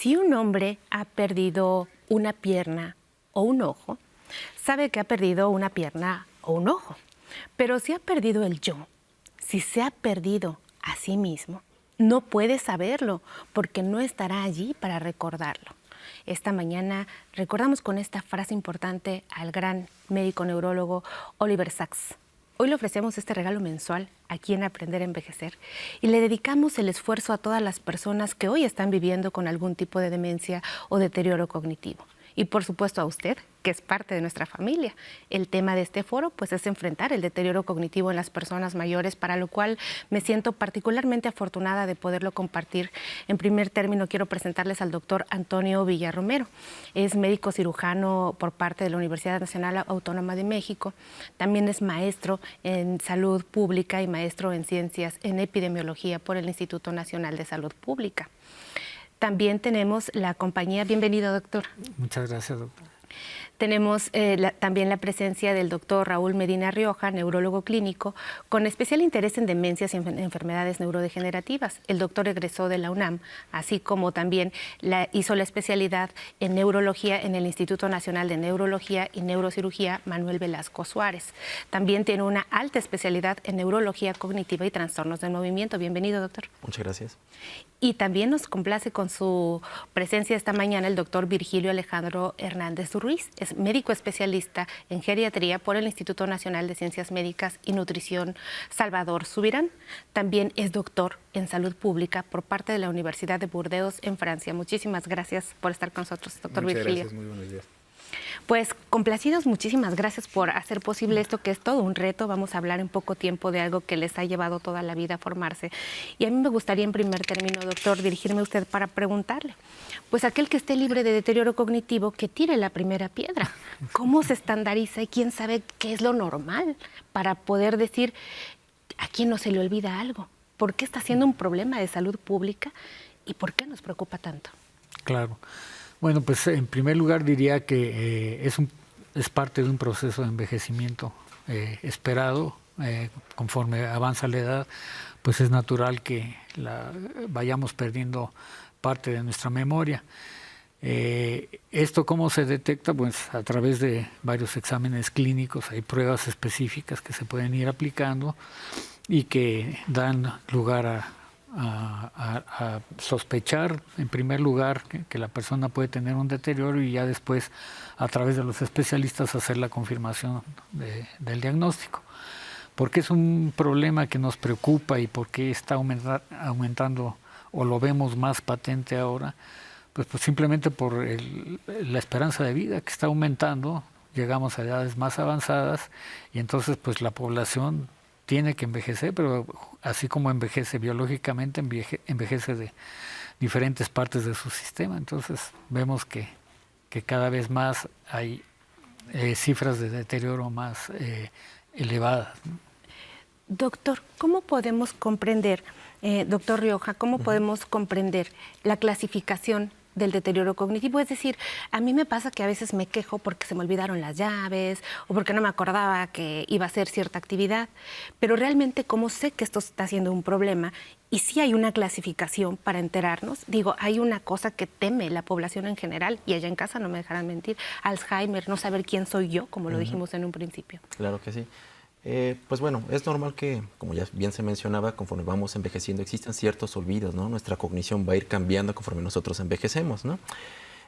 Si un hombre ha perdido una pierna o un ojo, sabe que ha perdido una pierna o un ojo. Pero si ha perdido el yo, si se ha perdido a sí mismo, no puede saberlo porque no estará allí para recordarlo. Esta mañana recordamos con esta frase importante al gran médico neurólogo Oliver Sacks. Hoy le ofrecemos este regalo mensual aquí en Aprender a Envejecer y le dedicamos el esfuerzo a todas las personas que hoy están viviendo con algún tipo de demencia o deterioro cognitivo. Y por supuesto a usted, que es parte de nuestra familia. El tema de este foro pues, es enfrentar el deterioro cognitivo en las personas mayores, para lo cual me siento particularmente afortunada de poderlo compartir. En primer término, quiero presentarles al doctor Antonio Villarromero. Es médico cirujano por parte de la Universidad Nacional Autónoma de México. También es maestro en salud pública y maestro en ciencias en epidemiología por el Instituto Nacional de Salud Pública. También tenemos la compañía. Bienvenido, doctor. Muchas gracias, doctor. Tenemos también la presencia del doctor Raúl Medina Rioja, neurólogo clínico, con especial interés en demencias y enfermedades neurodegenerativas. El doctor egresó de la UNAM, así como también hizo la especialidad en neurología en el Instituto Nacional de Neurología y Neurocirugía Manuel Velasco Suárez. También tiene una alta especialidad en neurología cognitiva y trastornos del movimiento. Bienvenido, doctor. Muchas gracias. Y también nos complace con su presencia esta mañana el doctor Virgilio Alejandro Hernández Ruiz. Es médico especialista en geriatría por el Instituto Nacional de Ciencias Médicas y Nutrición Salvador Subirán. También es doctor en salud pública por parte de la Universidad de Burdeos en Francia. Muchísimas gracias por estar con nosotros, doctor Virgilio. Muchas gracias, muy buenos días. Pues complacidos, muchísimas gracias por hacer posible esto, que es todo un reto. Vamos a hablar en poco tiempo de algo que les ha llevado toda la vida a formarse. Y a mí me gustaría en primer término, doctor, dirigirme a usted para preguntarle, pues aquel que esté libre de deterioro cognitivo, que tire la primera piedra. ¿Cómo se estandariza y quién sabe qué es lo normal para poder decir a quién no se le olvida algo? ¿Por qué está siendo un problema de salud pública y por qué nos preocupa tanto? Claro. Bueno, pues en primer lugar diría que es parte de un proceso de envejecimiento esperado. Conforme avanza la edad, pues es natural que vayamos perdiendo parte de nuestra memoria. ¿Esto cómo se detecta? Pues a través de varios exámenes clínicos. Hay pruebas específicas que se pueden ir aplicando y que dan lugar a sospechar, en primer lugar, que la persona puede tener un deterioro y ya después, a través de los especialistas, hacer la confirmación del diagnóstico. ¿Por qué es un problema que nos preocupa y por qué está aumentando o lo vemos más patente ahora? Pues simplemente por la esperanza de vida que está aumentando, llegamos a edades más avanzadas y entonces pues la población tiene que envejecer, pero así como envejece biológicamente, envejece de diferentes partes de su sistema. Entonces vemos que cada vez más hay cifras de deterioro más elevadas, ¿no? Doctor, ¿cómo podemos comprender, doctor Rioja, cómo podemos comprender la clasificación del deterioro cognitivo? Es decir, a mí me pasa que a veces me quejo porque se me olvidaron las llaves o porque no me acordaba que iba a hacer cierta actividad, pero realmente ¿cómo sé que esto está siendo un problema? Y sí hay una clasificación para enterarnos. Digo, hay una cosa que teme la población en general, y allá en casa no me dejarán mentir, Alzheimer, no saber quién soy yo, como lo dijimos en un principio. Claro que sí. Pues bueno, es normal que, como ya bien se mencionaba, conforme vamos envejeciendo existen ciertos olvidos, ¿no? Nuestra cognición va a ir cambiando conforme nosotros envejecemos, ¿no?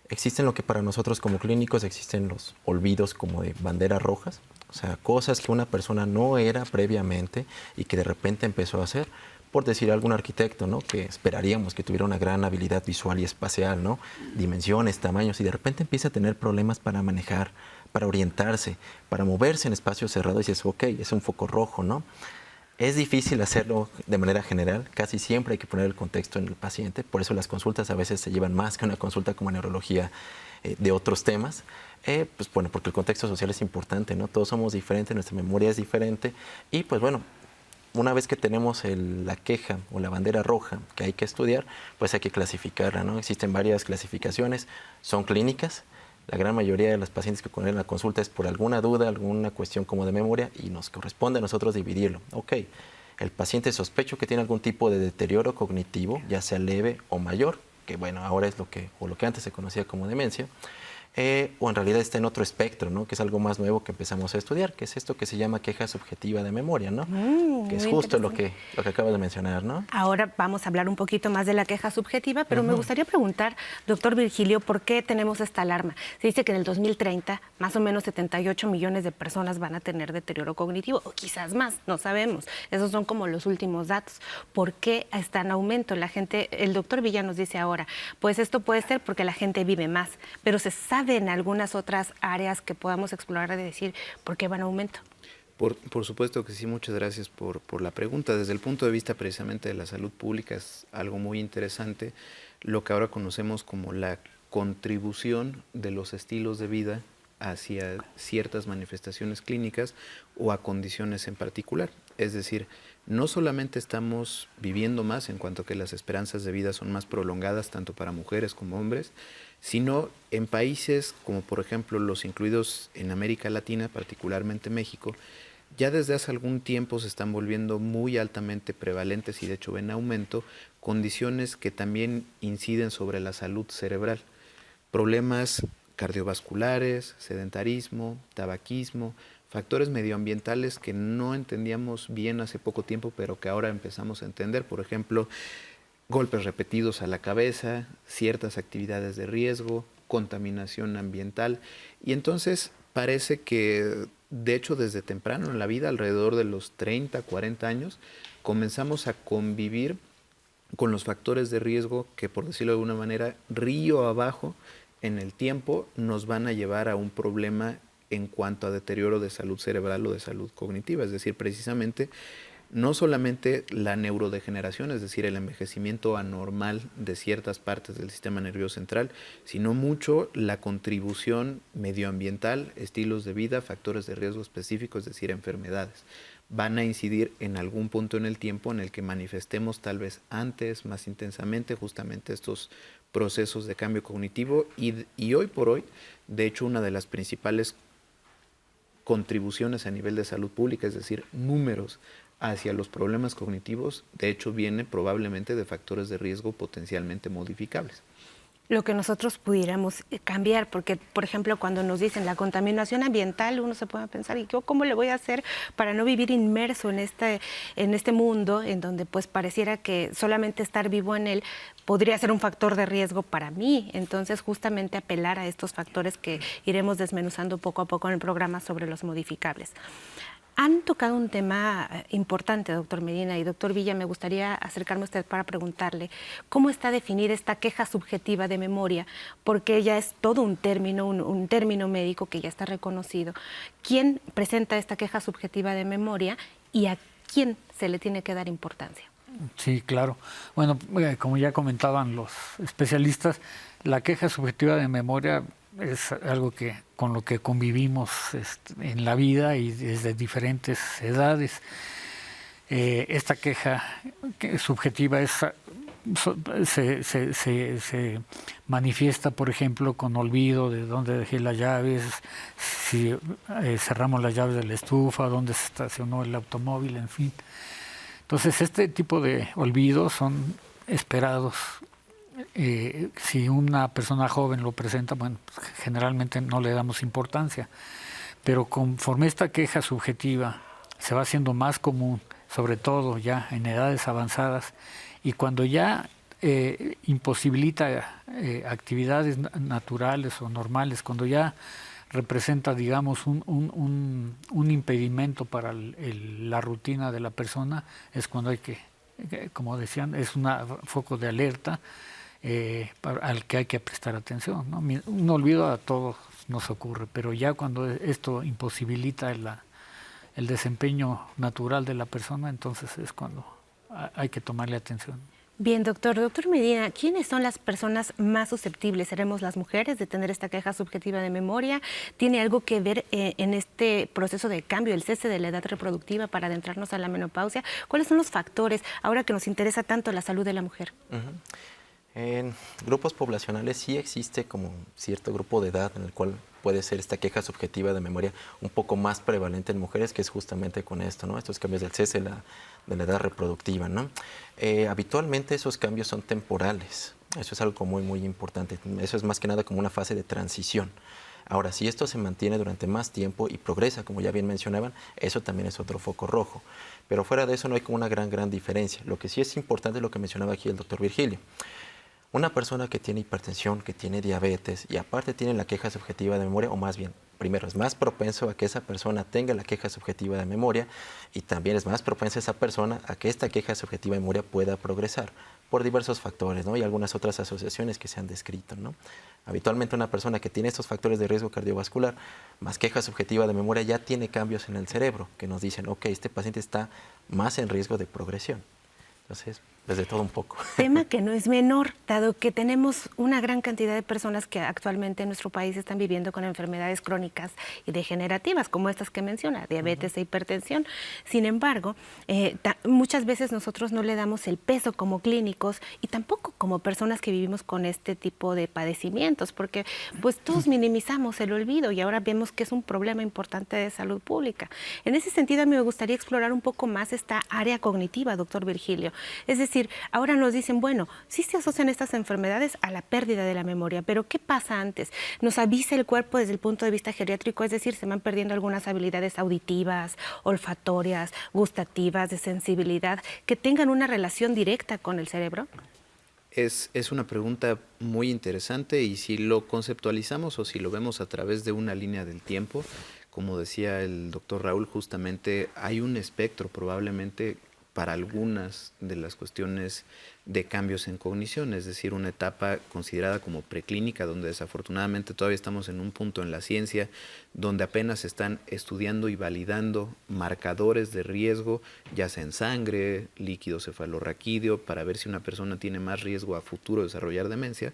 Existen lo que para nosotros como clínicos existen los olvidos como de banderas rojas, o sea, cosas que una persona no era previamente y que de repente empezó a hacer. Por decir algún arquitecto, ¿no? Que esperaríamos que tuviera una gran habilidad visual y espacial, ¿no? Dimensiones, tamaños, y de repente empieza a tener problemas para manejar, para orientarse, para moverse en espacios cerrados y dices, ok, es un foco rojo, ¿no? Es difícil hacerlo de manera general, casi siempre hay que poner el contexto en el paciente, por eso las consultas a veces se llevan más que una consulta como neurología de otros temas, pues bueno, porque el contexto social es importante, ¿no? Todos somos diferentes, nuestra memoria es diferente y pues bueno, una vez que tenemos la queja o la bandera roja que hay que estudiar, pues hay que clasificarla, ¿no? Existen varias clasificaciones, son clínicas. La gran mayoría de los pacientes que ponen la consulta es por alguna duda, alguna cuestión como de memoria y nos corresponde a nosotros dividirlo. Ok, el paciente sospecho que tiene algún tipo de deterioro cognitivo, ya sea leve o mayor, que bueno, ahora es lo que antes se conocía como demencia, o en realidad está en otro espectro, ¿no? Que es algo más nuevo que empezamos a estudiar, que es esto que se llama queja subjetiva de memoria, ¿no? Que es justo lo que acabas de mencionar, ¿no? Ahora vamos a hablar un poquito más de la queja subjetiva, pero me gustaría preguntar, doctor Virgilio, ¿por qué tenemos esta alarma? Se dice que en el 2030 más o menos 78 millones de personas van a tener deterioro cognitivo, o quizás más, no sabemos. Esos son como los últimos datos. ¿Por qué está en aumento? La gente, el doctor Villa nos dice ahora, pues esto puede ser porque la gente vive más, pero se sabe en algunas otras áreas que podamos explorar de decir por qué van a aumento. Por supuesto que sí, muchas gracias por la pregunta. Desde el punto de vista precisamente de la salud pública es algo muy interesante lo que ahora conocemos como la contribución de los estilos de vida hacia ciertas manifestaciones clínicas o a condiciones en particular. Es decir, no solamente estamos viviendo más en cuanto a que las esperanzas de vida son más prolongadas tanto para mujeres como hombres, sino en países como por ejemplo los incluidos en América Latina, particularmente México, ya desde hace algún tiempo se están volviendo muy altamente prevalentes y de hecho ven aumento condiciones que también inciden sobre la salud cerebral. Problemas cardiovasculares, sedentarismo, tabaquismo, factores medioambientales que no entendíamos bien hace poco tiempo, pero que ahora empezamos a entender. Por ejemplo, golpes repetidos a la cabeza, ciertas actividades de riesgo, contaminación ambiental. Y entonces parece que, de hecho, desde temprano en la vida, alrededor de los 30, 40 años, comenzamos a convivir con los factores de riesgo que, por decirlo de alguna manera, río abajo, en el tiempo nos van a llevar a un problema en cuanto a deterioro de salud cerebral o de salud cognitiva. Es decir, precisamente no solamente la neurodegeneración, es decir, el envejecimiento anormal de ciertas partes del sistema nervioso central, sino mucho la contribución medioambiental, estilos de vida, factores de riesgo específicos, es decir, enfermedades. Van a incidir en algún punto en el tiempo en el que manifestemos tal vez antes, más intensamente, justamente estos procesos de cambio cognitivo y hoy por hoy, de hecho, una de las principales contribuciones a nivel de salud pública, es decir, números hacia los problemas cognitivos, de hecho, viene probablemente de factores de riesgo potencialmente modificables. Lo que nosotros pudiéramos cambiar, porque, por ejemplo, cuando nos dicen la contaminación ambiental, uno se puede pensar, ¿y yo cómo le voy a hacer para no vivir inmerso en este mundo en donde pues pareciera que solamente estar vivo en él podría ser un factor de riesgo para mí? Entonces, justamente apelar a estos factores que iremos desmenuzando poco a poco en el programa sobre los modificables. Han tocado un tema importante, doctor Medina y doctor Villa. Me gustaría acercarme a usted para preguntarle cómo está definida esta queja subjetiva de memoria, porque ya es todo un término médico que ya está reconocido. ¿Quién presenta esta queja subjetiva de memoria y a quién se le tiene que dar importancia? Sí, claro. Bueno, como ya comentaban los especialistas, la queja subjetiva de memoria es algo que con lo que convivimos en la vida y desde diferentes edades. Esta queja subjetiva se manifiesta, por ejemplo, con olvido de dónde dejé las llaves, si cerramos las llaves de la estufa, dónde se estacionó el automóvil, en fin. Entonces, este tipo de olvidos son esperados. Si una persona joven lo presenta, bueno, pues, generalmente no le damos importancia, pero conforme esta queja subjetiva se va haciendo más común, sobre todo ya en edades avanzadas, y cuando ya imposibilita actividades naturales o normales, cuando ya representa, digamos, un impedimento para la rutina de la persona, es cuando hay que, como decían, es un foco de alerta al que hay que prestar atención, ¿no? Un olvido a todos nos ocurre, pero ya cuando esto imposibilita el desempeño natural de la persona, entonces es cuando hay que tomarle atención. Bien, doctor Medina, ¿quiénes son las personas más susceptibles? ¿Seremos las mujeres de tener esta queja subjetiva de memoria? ¿Tiene algo que ver en este proceso de cambio, el cese de la edad reproductiva para adentrarnos a la menopausia? ¿Cuáles son los factores ahora que nos interesa tanto la salud de la mujer? En grupos poblacionales sí existe como cierto grupo de edad en el cual puede ser esta queja subjetiva de memoria un poco más prevalente en mujeres, que es justamente con esto, ¿no? Estos cambios del cese de la edad reproductiva, ¿no? Habitualmente esos cambios son temporales. Eso es algo muy, muy importante. Eso es más que nada como una fase de transición. Ahora, si esto se mantiene durante más tiempo y progresa, como ya bien mencionaban, eso también es otro foco rojo. Pero fuera de eso no hay como una gran diferencia. Lo que sí es importante es lo que mencionaba aquí el doctor Virgilio. Una persona que tiene hipertensión, que tiene diabetes y aparte tiene la queja subjetiva de memoria, o más bien, primero, es más propenso a que esa persona tenga la queja subjetiva de memoria y también es más propensa esa persona a que esta queja subjetiva de memoria pueda progresar por diversos factores, ¿no? Y algunas otras asociaciones que se han descrito, ¿no? Habitualmente una persona que tiene estos factores de riesgo cardiovascular más queja subjetiva de memoria ya tiene cambios en el cerebro que nos dicen, ok, este paciente está más en riesgo de progresión. Entonces, pues de todo un poco. Tema que no es menor, dado que tenemos una gran cantidad de personas que actualmente en nuestro país están viviendo con enfermedades crónicas y degenerativas, como estas que menciona, diabetes e hipertensión. Sin embargo, muchas veces nosotros no le damos el peso como clínicos y tampoco como personas que vivimos con este tipo de padecimientos, porque pues todos minimizamos el olvido y ahora vemos que es un problema importante de salud pública. En ese sentido, a mí me gustaría explorar un poco más esta área cognitiva, doctor Virgilio. Es decir, ahora nos dicen, bueno, sí se asocian estas enfermedades a la pérdida de la memoria, pero ¿qué pasa antes? Nos avisa el cuerpo desde el punto de vista geriátrico, es decir, se van perdiendo algunas habilidades auditivas, olfatorias, gustativas, de sensibilidad, que tengan una relación directa con el cerebro. Es una pregunta muy interesante y si lo conceptualizamos o si lo vemos a través de una línea del tiempo, como decía el doctor Raúl, justamente hay un espectro probablemente para algunas de las cuestiones de cambios en cognición, es decir, una etapa considerada como preclínica, donde desafortunadamente todavía estamos en un punto en la ciencia donde apenas se están estudiando y validando marcadores de riesgo, ya sea en sangre, líquido cefalorraquídeo, para ver si una persona tiene más riesgo a futuro de desarrollar demencia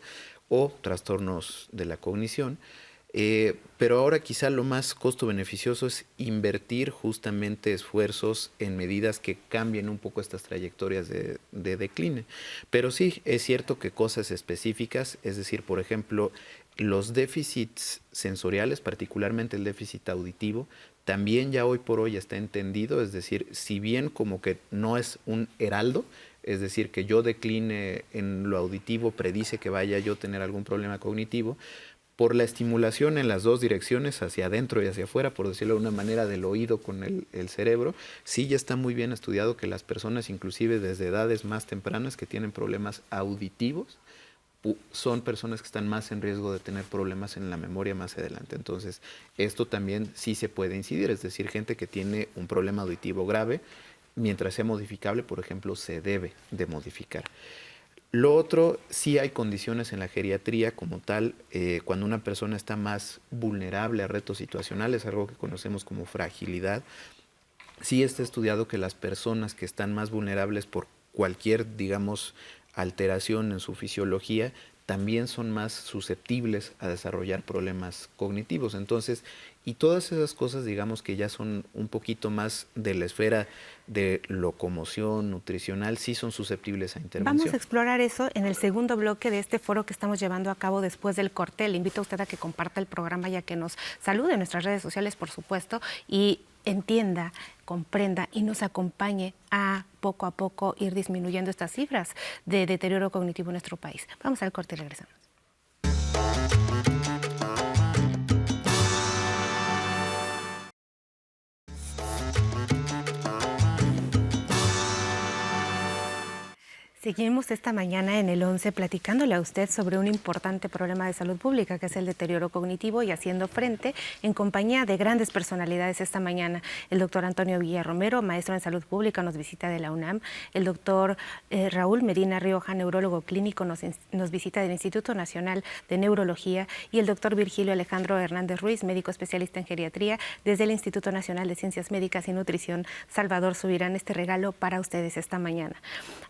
o trastornos de la cognición. Pero ahora quizá lo más costo beneficioso es invertir justamente esfuerzos en medidas que cambien un poco estas trayectorias de decline. Pero sí, es cierto que cosas específicas, es decir, por ejemplo, los déficits sensoriales, particularmente el déficit auditivo, también ya hoy por hoy está entendido, es decir, si bien como que no es un heraldo, es decir, que yo decline en lo auditivo predice que vaya yo a tener algún problema cognitivo, por la estimulación en las dos direcciones, hacia adentro y hacia afuera, por decirlo de una manera, del oído con el cerebro, sí ya está muy bien estudiado que las personas, inclusive desde edades más tempranas, que tienen problemas auditivos, son personas que están más en riesgo de tener problemas en la memoria más adelante. Entonces, esto también sí se puede incidir, es decir, gente que tiene un problema auditivo grave, mientras sea modificable, por ejemplo, se debe de modificar. Lo otro, sí hay condiciones en la geriatría como tal, cuando una persona está más vulnerable a retos situacionales, algo que conocemos como fragilidad. Sí está estudiado que las personas que están más vulnerables por cualquier, digamos, alteración en su fisiología, también son más susceptibles a desarrollar problemas cognitivos. Entonces, y todas esas cosas, digamos que ya son un poquito más de la esfera de locomoción, nutricional, sí son susceptibles a intervención. Vamos a explorar eso en el segundo bloque de este foro que estamos llevando a cabo después del corte. Le invito a usted a que comparta el programa y a que nos salude en nuestras redes sociales, por supuesto, y entienda, comprenda y nos acompañe a poco ir disminuyendo estas cifras de deterioro cognitivo en nuestro país. Vamos al corte y regresamos. Seguimos esta mañana en el 11 platicándole a usted sobre un importante problema de salud pública que es el deterioro cognitivo y haciendo frente en compañía de grandes personalidades esta mañana. El doctor Antonio Villarromero, maestro en salud pública, nos visita de la UNAM. El doctor Raúl Medina Rioja, neurólogo clínico, nos visita del Instituto Nacional de Neurología, y el doctor Virgilio Alejandro Hernández Ruiz, médico especialista en geriatría desde el Instituto Nacional de Ciencias Médicas y Nutrición Salvador Subirán. Este regalo para ustedes esta mañana.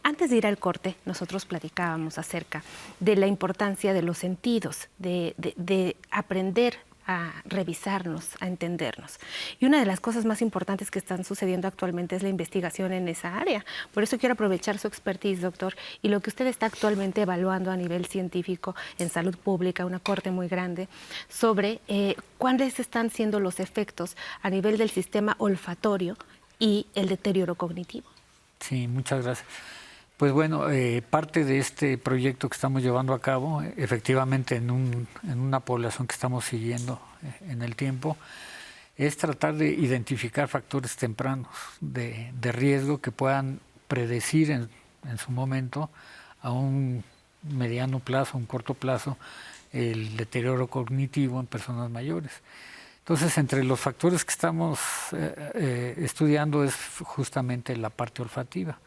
Antes de ir al corte, nosotros platicábamos acerca de la importancia de los sentidos, de aprender a revisarnos, a entendernos. Y una de las cosas más importantes que están sucediendo actualmente es la investigación en esa área. Por eso quiero aprovechar su expertise, doctor, y lo que usted está actualmente evaluando a nivel científico en salud pública, una corte muy grande, sobre cuáles están siendo los efectos a nivel del sistema olfatorio y el deterioro cognitivo. Sí, muchas gracias. Pues bueno, parte de este proyecto que estamos llevando a cabo, efectivamente en una población que estamos siguiendo en el tiempo, es tratar de identificar factores tempranos de riesgo que puedan predecir en su momento a un mediano plazo, un corto plazo, el deterioro cognitivo en personas mayores. Entonces, entre los factores que estamos estudiando es justamente la parte olfativa,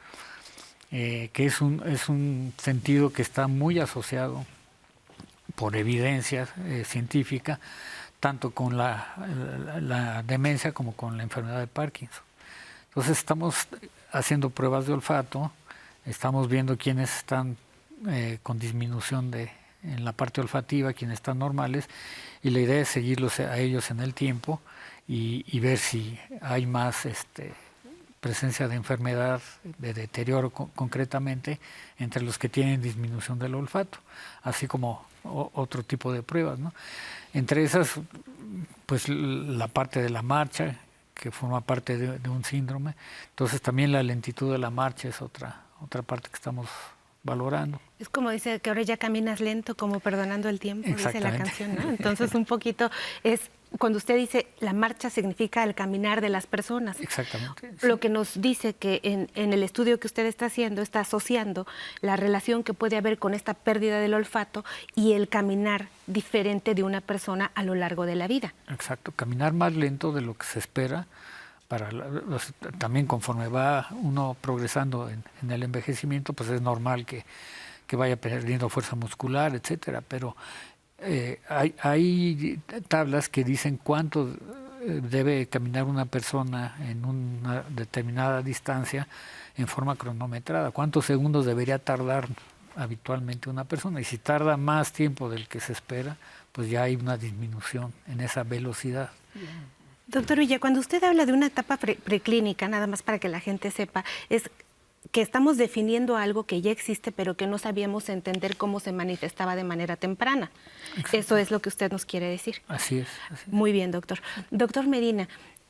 que es un sentido que está muy asociado por evidencia científica, tanto con la demencia como con la enfermedad de Parkinson. Entonces estamos haciendo pruebas de olfato, estamos viendo quiénes están con disminución en la parte olfativa, quiénes están normales, y la idea es seguirlos a ellos en el tiempo y ver si hay más presencia de enfermedad, de deterioro concretamente, entre los que tienen disminución del olfato, así como otro tipo de pruebas, ¿no? Entre esas, pues la parte de la marcha, que forma parte de un síndrome. Entonces también la lentitud de la marcha es otra parte que estamos valorando. Es como dice que ahora ya caminas lento, como perdonando el tiempo, dice la canción, ¿no? Entonces un poquito es, cuando usted dice la marcha significa el caminar de las personas. Exactamente. Lo que nos dice que en el estudio que usted está haciendo, está asociando la relación que puede haber con esta pérdida del olfato y el caminar diferente de una persona a lo largo de la vida. Exacto, caminar más lento de lo que se espera. También conforme va uno progresando en el envejecimiento, pues es normal que vaya perdiendo fuerza muscular, etcétera, pero hay tablas que dicen cuánto debe caminar una persona en una determinada distancia en forma cronometrada, cuántos segundos debería tardar habitualmente una persona, y si tarda más tiempo del que se espera, pues ya hay una disminución en esa velocidad. Doctor Villa, cuando usted habla de una etapa preclínica, nada más para que la gente sepa, es que estamos definiendo algo que ya existe, pero que no sabíamos entender cómo se manifestaba de manera temprana. Exacto. Eso es lo que usted nos quiere decir. Así es. Muy bien, doctor. Doctor Medina,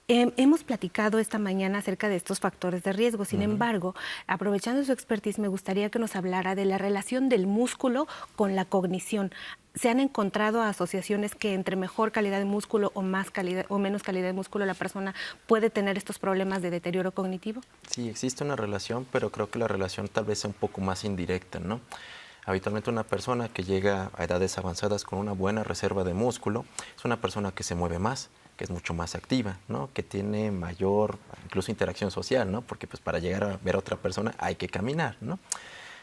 hemos platicado esta mañana acerca de estos factores de riesgo. Sin embargo, aprovechando su expertise, me gustaría que nos hablara de la relación del músculo con la cognición. ¿Se han encontrado asociaciones que entre mejor calidad de músculo o más calidad o menos calidad de músculo la persona puede tener estos problemas de deterioro cognitivo? Sí, existe una relación, pero creo que la relación tal vez sea un poco más indirecta, ¿no? Habitualmente una persona que llega a edades avanzadas con una buena reserva de músculo es una persona que se mueve más, que es mucho más activa, ¿no? Que tiene mayor incluso interacción social, ¿no? Porque pues para llegar a ver a otra persona hay que caminar, ¿no?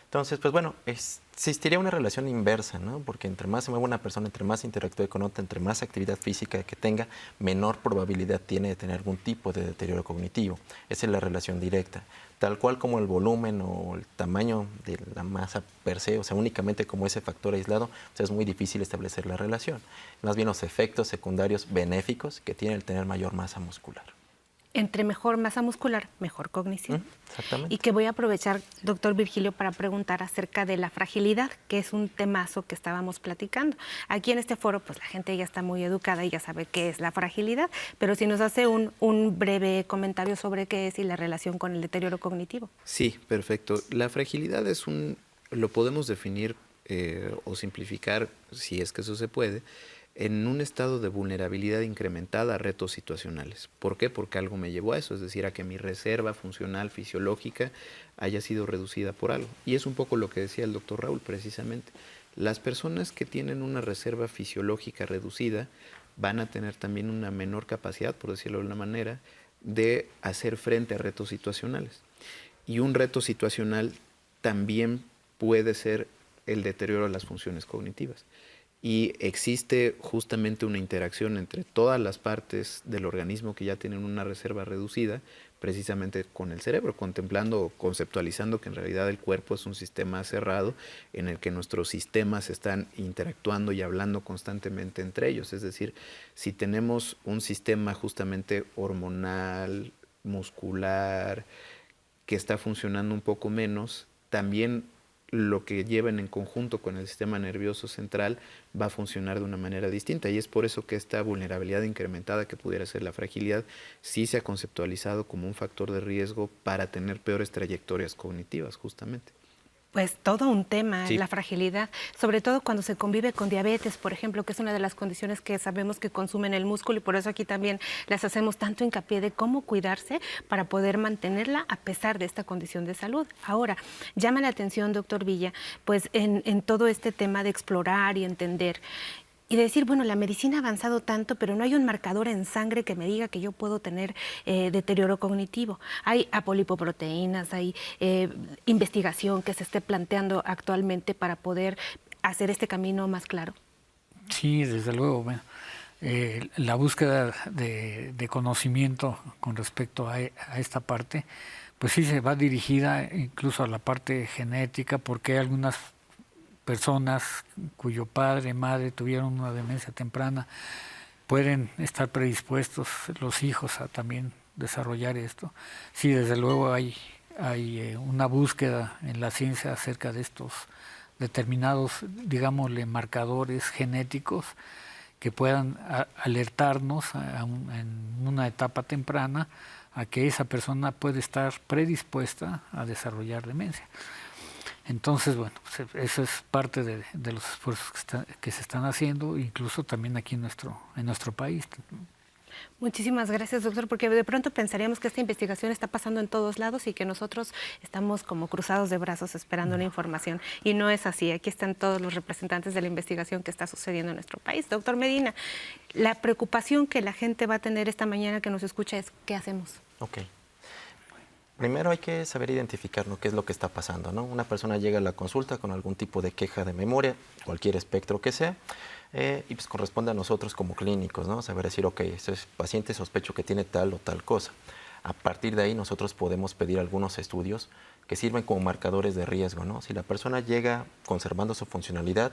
Entonces, pues bueno, existiría una relación inversa, ¿no? Porque entre más se mueve una persona, entre más interactúe con otra, entre más actividad física que tenga, menor probabilidad tiene de tener algún tipo de deterioro cognitivo. Esa es la relación directa. Tal cual como el volumen o el tamaño de la masa per se, o sea, únicamente como ese factor aislado, o sea, es muy difícil establecer la relación. Más bien los efectos secundarios benéficos que tiene el tener mayor masa muscular. Entre mejor masa muscular, mejor cognición. Exactamente. Y que voy a aprovechar, doctor Virgilio, para preguntar acerca de la fragilidad, que es un temazo que estábamos platicando. Aquí en este foro, pues la gente ya está muy educada y ya sabe qué es la fragilidad, pero si nos hace un breve comentario sobre qué es y la relación con el deterioro cognitivo. Sí, perfecto. La fragilidad lo podemos definir o simplificar, si es que eso se puede, en un estado de vulnerabilidad incrementada a retos situacionales. ¿Por qué? Porque algo me llevó a eso, es decir, a que mi reserva funcional fisiológica haya sido reducida por algo. Y es un poco lo que decía el doctor Raúl precisamente. Las personas que tienen una reserva fisiológica reducida van a tener también una menor capacidad, por decirlo de una manera, de hacer frente a retos situacionales. Y un reto situacional también puede ser el deterioro de las funciones cognitivas. Y existe justamente una interacción entre todas las partes del organismo que ya tienen una reserva reducida, precisamente con el cerebro, contemplando o conceptualizando que en realidad el cuerpo es un sistema cerrado en el que nuestros sistemas están interactuando y hablando constantemente entre ellos. Es decir, si tenemos un sistema justamente hormonal, muscular, que está funcionando un poco menos, también lo que lleven en conjunto con el sistema nervioso central va a funcionar de una manera distinta, y es por eso que esta vulnerabilidad incrementada que pudiera ser la fragilidad sí se ha conceptualizado como un factor de riesgo para tener peores trayectorias cognitivas justamente. Pues todo un tema, Sí. la fragilidad, sobre todo cuando se convive con diabetes, por ejemplo, que es una de las condiciones que sabemos que consumen el músculo y por eso aquí también les hacemos tanto hincapié de cómo cuidarse para poder mantenerla a pesar de esta condición de salud. Ahora, llama la atención, doctor Villa, pues en todo este tema de explorar y entender. Y de decir, bueno, la medicina ha avanzado tanto, pero no hay un marcador en sangre que me diga que yo puedo tener deterioro cognitivo. Hay apolipoproteínas, hay investigación que se esté planteando actualmente para poder hacer este camino más claro. Sí, desde luego. Bueno, la búsqueda de conocimiento con respecto a esta parte, pues sí se va dirigida incluso a la parte genética, porque hay algunas personas cuyo padre, madre tuvieron una demencia temprana, pueden estar predispuestos los hijos a también desarrollar esto. Sí, desde luego hay una búsqueda en la ciencia acerca de estos determinados, digámosle, marcadores genéticos que puedan alertarnos en una etapa temprana a que esa persona puede estar predispuesta a desarrollar demencia. Entonces, bueno, eso es parte de los esfuerzos que se están haciendo, incluso también aquí en nuestro país. Muchísimas gracias, doctor, porque de pronto pensaríamos que esta investigación está pasando en todos lados y que nosotros estamos como cruzados de brazos esperando una información. Y no es así. Aquí están todos los representantes de la investigación que está sucediendo en nuestro país. Doctor Medina, la preocupación que la gente va a tener esta mañana que nos escucha es ¿qué hacemos? Ok. Primero hay que saber identificar, ¿no?, qué es lo que está pasando, ¿no? Una persona llega a la consulta con algún tipo de queja de memoria, cualquier espectro que sea, y pues corresponde a nosotros como clínicos, ¿no? Saber decir, ok, este paciente sospecho que tiene tal o tal cosa. A partir de ahí nosotros podemos pedir algunos estudios que sirven como marcadores de riesgo, ¿no? Si la persona llega conservando su funcionalidad,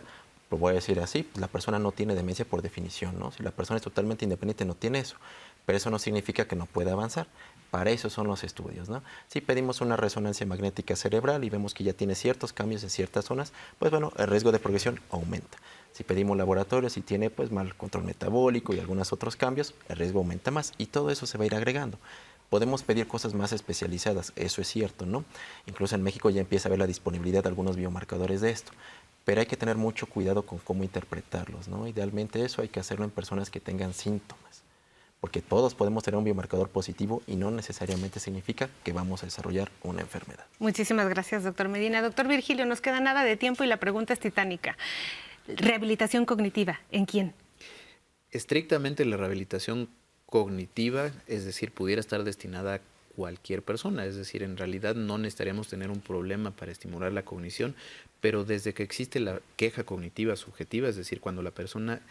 lo voy a decir así, pues la persona no tiene demencia por definición, ¿no? Si la persona es totalmente independiente, no tiene eso, pero eso no significa que no pueda avanzar. Para eso son los estudios, ¿no? Si pedimos una resonancia magnética cerebral y vemos que ya tiene ciertos cambios en ciertas zonas, pues bueno, el riesgo de progresión aumenta. Si pedimos laboratorios y tiene pues mal control metabólico y algunos otros cambios, el riesgo aumenta más y todo eso se va a ir agregando. Podemos pedir cosas más especializadas, eso es cierto, ¿no? Incluso en México ya empieza a haber la disponibilidad de algunos biomarcadores de esto, pero hay que tener mucho cuidado con cómo interpretarlos, ¿no? Idealmente eso hay que hacerlo en personas que tengan síntomas, porque todos podemos tener un biomarcador positivo y no necesariamente significa que vamos a desarrollar una enfermedad. Muchísimas gracias, doctor Medina. Doctor Virgilio, nos queda nada de tiempo y la pregunta es titánica. Rehabilitación cognitiva, ¿en quién? Estrictamente la rehabilitación cognitiva, es decir, pudiera estar destinada a cualquier persona, es decir, en realidad no necesitaríamos tener un problema para estimular la cognición, pero desde que existe la queja cognitiva subjetiva, es decir, cuando la persona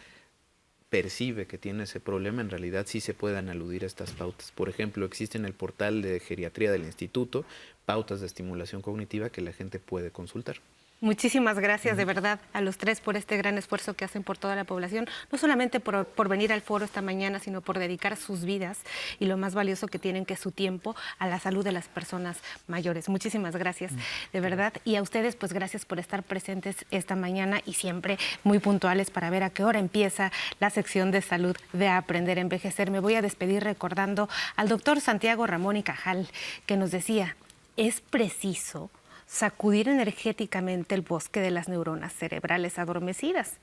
percibe que tiene ese problema, en realidad sí se puedan aludir a estas pautas. Por ejemplo, existe en el portal de geriatría del instituto pautas de estimulación cognitiva que la gente puede consultar. Muchísimas gracias de verdad a los tres por este gran esfuerzo que hacen por toda la población, no solamente por venir al foro esta mañana, sino por dedicar sus vidas y lo más valioso que tienen, que es su tiempo, a la salud de las personas mayores. Muchísimas gracias, de verdad. Y a ustedes, pues gracias por estar presentes esta mañana y siempre muy puntuales para ver a qué hora empieza la sección de salud de Aprender a Envejecer. Me voy a despedir recordando al doctor Santiago Ramón y Cajal, que nos decía, es preciso sacudir energéticamente el bosque de las neuronas cerebrales adormecidas.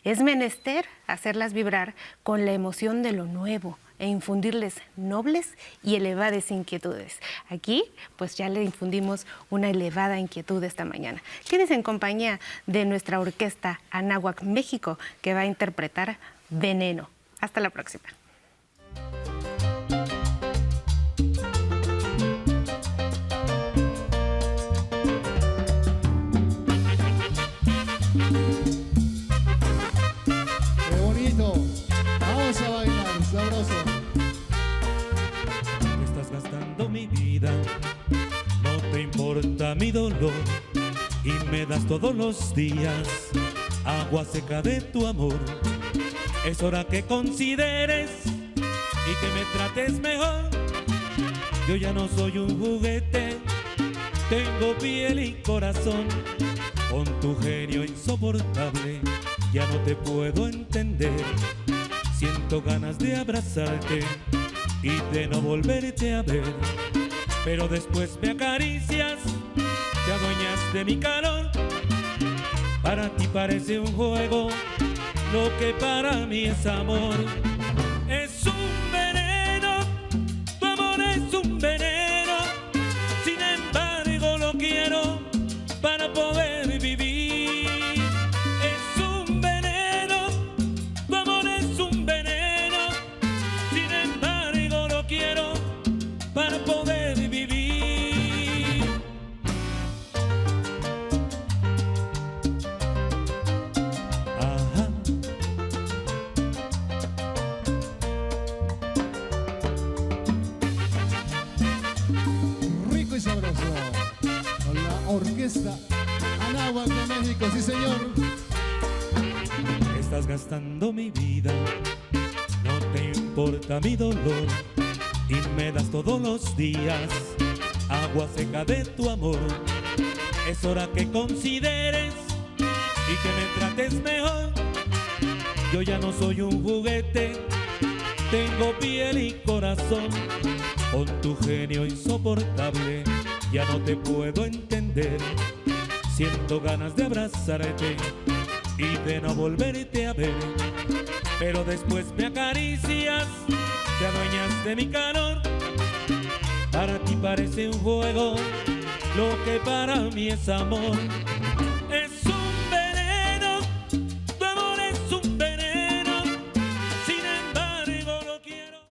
Es menester hacerlas vibrar con la emoción de lo nuevo e infundirles nobles y elevadas inquietudes. Aquí, pues ya le infundimos una elevada inquietud esta mañana. Quédense en compañía de nuestra orquesta Anáhuac México, que va a interpretar Veneno. Hasta la próxima. Vamos a bailar, sabroso. Estás gastando mi vida, no te importa mi dolor y me das todos los días agua seca de tu amor. Es hora que consideres y que me trates mejor. Yo ya no soy un juguete, tengo piel y corazón. Con tu genio insoportable ya no te puedo entender. Siento ganas de abrazarte y de no volverte a ver, pero después me acaricias, te adueñas de mi calor. Para ti parece un juego, lo que para mí es amor. Es un veneno, tu amor es un veneno. Sin embargo lo quiero para poder vivir. Es un veneno, tu amor es un veneno. Sin embargo lo quiero para poder vivir. Ajá. Rico y sabroso. Con la orquesta Anáhuac de México, sí señor. Estás gastando mi vida, no te importa mi dolor y me das todos los días agua seca de tu amor. Es hora que consideres y que me trates mejor. Yo ya no soy un juguete, tengo piel y corazón. Con tu genio insoportable ya no te puedo entender. Siento ganas de abrazarte y de no volverte a ver, pero después me acaricias, te adueñas de mi calor. Para ti parece un juego, lo que para mí es amor.